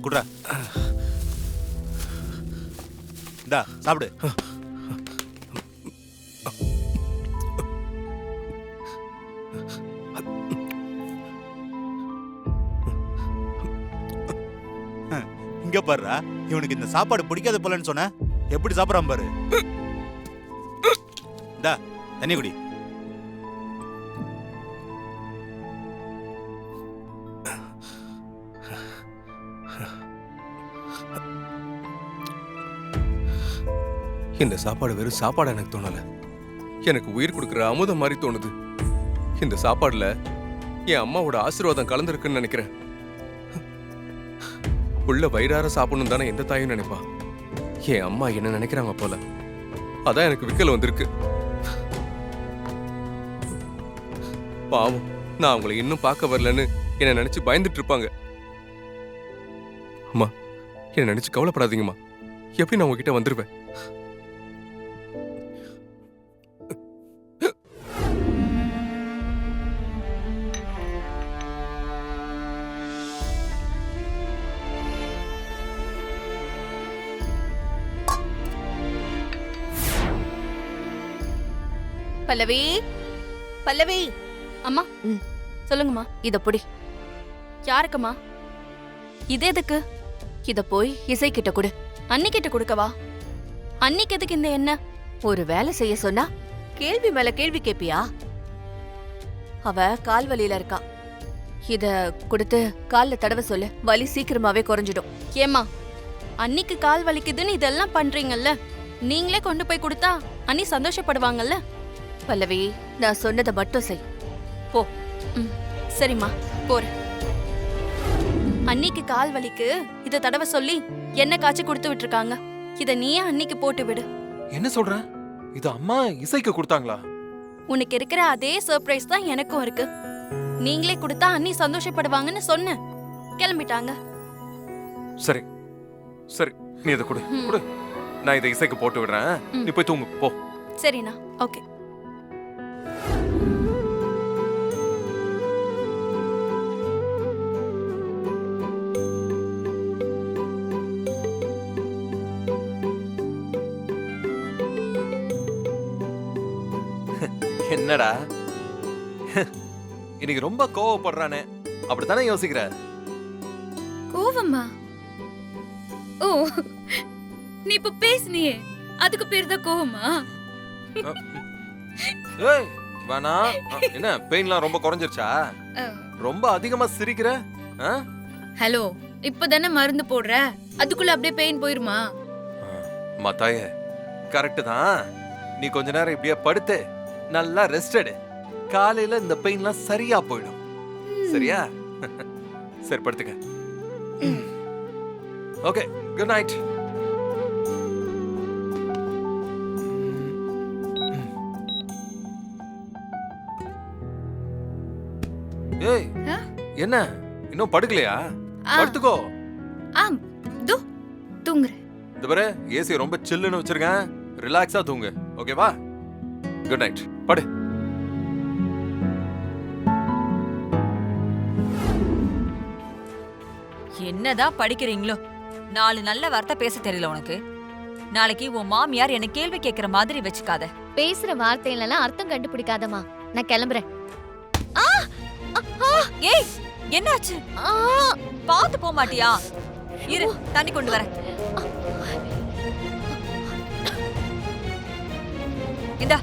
குடுறா. இந்தா சாப்பிடு. இங்க பாருடா, இவனுக்கு இந்த சாப்பாடு பிடிக்காத போலன்னு சொன்ன, எப்படி சாப்பிடறான் பாரு. இந்தா தண்ணி குடி. இந்த சாப்பாடு வெறும் சாப்பாடு எனக்கு தோணல, எனக்கு உயிர் கொடுக்குற அமுதம் மாதிரி தோணுது. இந்த சாப்பாடுல என் அம்மாவோட ஆசீர்வாதம் கலந்துருக்குன்னு நினைக்கிறேன். உள்ள வயிறார சாப்பிடணும் தானே எந்த தாயும் நினைப்பா. என் அம்மா என்ன நினைக்கிறாங்க போல, அதான் எனக்கு விக்கல் வந்திருக்கு. பாவம், நான் அவங்களை இன்னும் பார்க்க வரலன்னு என்ன நினைச்சு பயந்துட்டு இருப்பாங்க. அம்மா, என்ன நினைச்சு கவலைப்படாதீங்கம்மா, எப்படி நான் உங்ககிட்ட வந்துருவேன். பல்லவி, பல்லவி. அம்மா சொல்லுங்கம்மா. இத புடி. யாருக்குமா இது? எதுக்கு? இத போய் இசை கிட்ட கொடு. அண்ணி கிட்ட கொடுக்கவா? அன்னிக்கு எதுக்கு இந்த என்ன? ஒரு வேலை செய்ய சொன்னா கேள்வி மேல கேள்வி கேப்பியா? அவ கால் வலியில இருக்கா. இத கொடுத்து கால்ல தடவை சொல்லு, வலி சீக்கிரமாவே குறைஞ்சிடும். ஏமா, அன்னிக்கு கால் வலிக்குதுன்னு இதெல்லாம் பண்றீங்கல்ல, நீங்களே கொண்டு போய் கொடுத்தா அண்ணி சந்தோஷப்படுவாங்கல்ல. பல்லவி, நான் சொன்னதை மட்டும் செய். போ. சரிம்மா, போறேன். அன்னிக்கு கால் வலிக்கு இத தடவை சொல்லி என்ன காய்ச்சி கொடுத்து விட்டுருக்காங்க. இத நீயே அன்னிக்கு போட்டு விடு. என்ன சொல்ற? இது அம்மா இசைக்கு கொடுத்தாங்களா? உனக்கு இருக்கிற அதே சர்ப்ரைஸ் தான் எனக்கும் இருக்கு. நீங்களே கொடுத்தா அண்ணி சந்தோஷப்படுவாங்கன்னு சொன்னேன். கிளம்பிட்டாங்க. சரி சரி, நீ இதை கொடு கொடு. நான் இதை இசைக்கு போட்டு விடுறேன், நீ போய் தூங்கு போ. சரிண்ணா, ஓகே. என்னடா இன்னைக்கு ரொம்ப கோவப்படுறானே, அப்படித்தானே யோசிக்கிற? கோவமா? ஓ, நீ இப்ப பேசுனியே, அதுக்கு பேர் தான் கோவமா? ஏய் வேணா. என்ன பெயின்லாம் ரொம்ப குறைஞ்சிருச்சா? ரொம்ப அதிகமா சிரிக்கிற. ஹலோ, இப்பதானே மருந்து போடுற, அதுக்குள்ள அப்படியே பெயின் போயிருமா? மத்தாயே, கரெக்ட் தான். நீ கொஞ்ச நேரம் இப்படியே படுத்து நல்லா ரெஸ்ட் எடு. காலையில இந்த பெயின்லாம் சரியா போயிடும். சரியா? சரி, படுத்துக்க. Okay, good night. ஏய், என்ன இன்னும் படுக்கலையா? படுத்துக்கோ. ஆம், தோ தூங்குறேன். இந்த பாரு, ஏசி ரொம்ப சில்லுன்னு வச்சிருக்கேன், ரிலாக்ஸா தூங்கு. ஓகேவா? Good night. படு. என்னதான் படிக்கிறீங்களோ, 4 நல்ல வார்த்தை பேச தெரியல உனக்கு. நாளைக்கு உன் மாமியார் என்ன கேள்வி கேட்கிற மாதிரி வச்சுக்காத. பேசுற வார்த்தையில அர்த்தம் கண்டுபிடிக்காதமா. நான் கிளம்புறேன். ஏய், என்னாச்சு? பாத்து போக மாட்டியா? இரு, தண்ணி கொண்டு வரேன். இந்தா.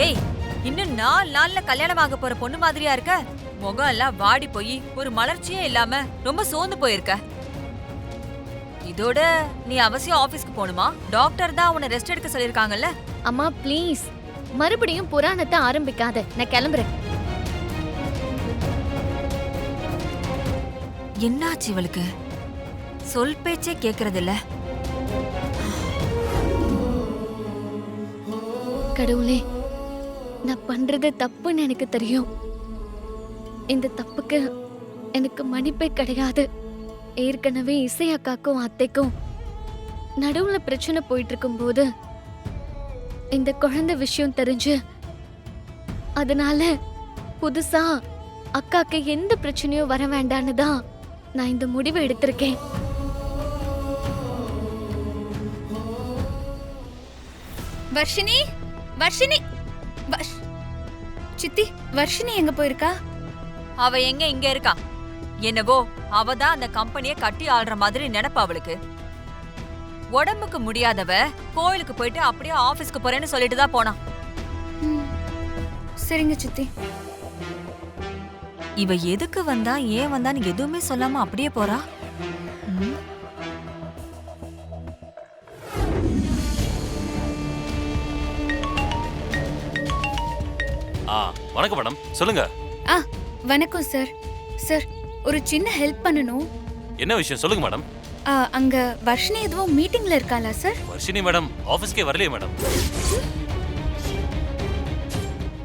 ஏய், இன்னும் 4 நாள்ல கல்யாணம் ஆக போற பொண்ணு மாதிரியா இருக்க. முகம் எல்லாம் வாடி போய் ஒரு மலர்ச்சியே இல்லாம ரொம்ப சோர்ந்து போயிருக்க. இதோட நீ அவசியம் ஆபீஸ்க்கு போணுமா? டாக்டர் தான் உன்னை ரெஸ்ட் எடுக்க சொல்லிருக்காங்கல்ல. அம்மா ப்ளீஸ், மறுபடியும் புராணத்தை ஆரம்பிக்காத. நான் கிளம்புறேன். என்னாச்சு இவளுக்கு? சொல் பேச்சே கேக்குறது இல்ல. கடவுளே, நான் பண்றது தப்புன்னு எனக்கு தெரியும். இந்த தப்புக்கு எனக்கு மன்னிப்பே கிடையாது. ஏற்கனவே இசை அக்காக்கும் அத்தைக்கும் நடுவுல பிரச்சனை போயிட்டு இருக்கும் போது இந்த குழந்தை விஷயம் தெரிஞ்சு அதனால புதுசா அக்காக்கு எந்த பிரச்சனையும் வர வேண்டான்னு தான் நான் இந்த முடிவை எடுத்திருக்கேன். வர்ஷினி, வர்ஷினி, சித்தி, வர்ஷினி எங்க போயிருக்கா? அவ எங்க இங்க இருக்கா? என்னவோ அவ தான் அந்த கம்பெனிய கட்டி ஆள்ற மாதிரி நினைப்பா அவளுக்கு. உடம்புக்கு முடியாதவ கோயிலுக்கு போயிட்டு அப்படியே ஆபீஸ்க்கு போறேன்னு சொல்லிட்டு தான் போனா. சரிங்க சித்தி. இவ எதுக்கு வந்தா ஏன் வந்தான்னு எதுவுமே சொல்லாம அப்படியே போறா. ம். வணக்கம் மேடம், சொல்லுங்க. வணக்கம் சார். சார், ஒரு சின்ன ஹெல்ப் பண்ணணும். என்ன விஷயம் சொல்லுங்க மேடம். அங்க வர்ஷினி எதுவும் மீட்டிங்ல இருக்காளா சார்? வர்ஷினி மேடம் ஆபீஸ்க்கே வரலையே மேடம்.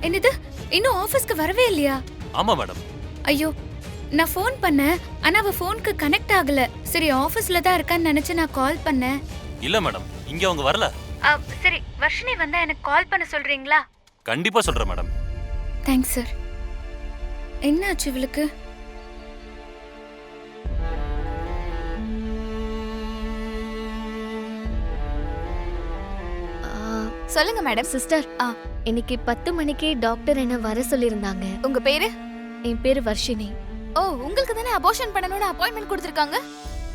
என்னது, இன்னும் ஆபீஸ்க்கு வரவே இல்லையா? ஆமா மேடம். ஐயோ, நான் ஃபோன் பண்ணேன், ஆனா அவ ஃபோனுக்கு கனெக்ட் ஆகல. சரி, ஆபீஸ்ல தான் இருக்கான்னு நினைச்சு நான் கால் பண்ணேன். இல்ல மேடம், இங்க அவங்க வரல. சரி, வர்ஷினி வந்தா எனக்கு கால் பண்ண சொல்றீங்களா? கண்டிப்பா சொல்றேன் மேடம். Thanks sir. என்ன ஆச்சு இவளுக்கு? சொல்லுங்க மேடம். சிஸ்டர், இன்னைக்கு 10 மணிக்கு டாக்டர் என்ன வர சொல்லியிருந்தாங்க. உங்க பேரு? என் பேரு வர்ஷினி. ஓ, உங்களுக்கு தானே அபார்ஷன் பண்ணணும்னு அப்பாயின்மெண்ட் கொடுத்திருக்காங்க.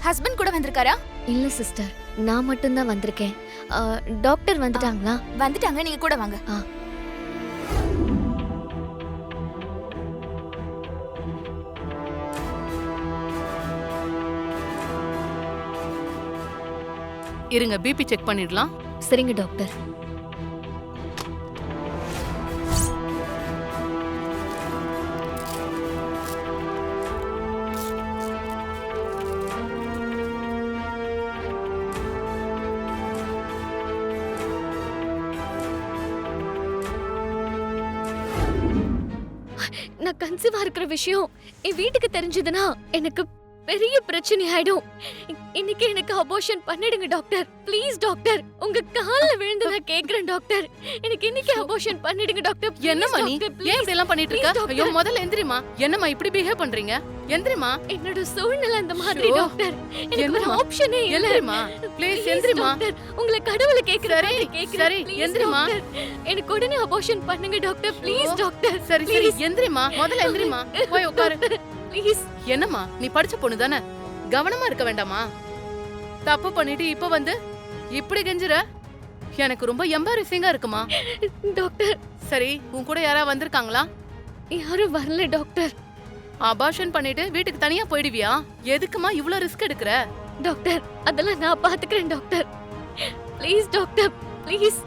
ஹஸ்பண்ட் கூட வந்திருக்காரா? இல்ல சிஸ்டர், நான் மட்டும்தான் வந்திருக்கேன். டாக்டர் வந்துட்டாங்களா? வந்துட்டாங்க, நீங்க கூட வாங்க. இருங்க, பிபி செக் பண்ணிடலாம். சரிங்க டாக்டர். நான் கன்சீவா இருக்கிற விஷயம் என் வீட்டுக்கு தெரிஞ்சதுன்னா எனக்கு பெரிய பிரச்சனை ஆயிடும். இன்னைக்கு எனக்கு அபார்ஷன் பண்ணிடுங்க டாக்டர். ப்ளீஸ் டாக்டர், உங்க கால்ல விழுந்து நான் கேக்குறேன் டாக்டர். எனக்கு இன்னைக்கு அபார்ஷன் பண்ணிடுங்க டாக்டர். என்னம்மா நீ ஏன் இப்படி எல்லாம் பண்ணிட்டு இருக்க? ஐயோ, முதல்ல எந்திரிமா. என்னம்மா இப்படி பிஹேவ் பண்றீங்க? எந்திரிமா. என்னோட சூழ்நிலை அந்த மாதிரி டாக்டர். எனக்கு ஒரு ஆப்ஷனே இல்ல. எந்திரிமா ப்ளீஸ், எந்திரிமா. உங்களை கடவுளை கேக்குறேன். சரி, எந்திரிமா. எனக்கு உடனே அபார்ஷன் பண்ணுங்க டாக்டர். Please doctor. சரி சரி, எந்திரிமா. முதல்ல எந்திரிமா, போய் உட்காரு. ப்ளீஸ். என்னம்மா, நீ படிச்ச பொண்ணு தானே, கவனமா இருக்க வேண்டாமா? தப்பு பண்ணிட்டு இப்ப வந்து இப்படி கெஞ்சுற? எனக்கு ரொம்ப எம்பாரசிங்கா இருக்குமா டாக்டர். சரி, உன் கூட யாராவது வந்திருக்காங்களா? யாரும் வரல டாக்டர். அபார்ஷன் பண்ணிட்டு வீட்டுக்கு தனியா போயிடுவியா? எதுக்குமா இவ்ளோ ரிஸ்க் எடுக்கிற? டாக்டர், அதெல்லாம் நான் பாத்துக்கிறேன் டாக்டர். Please doctor, please.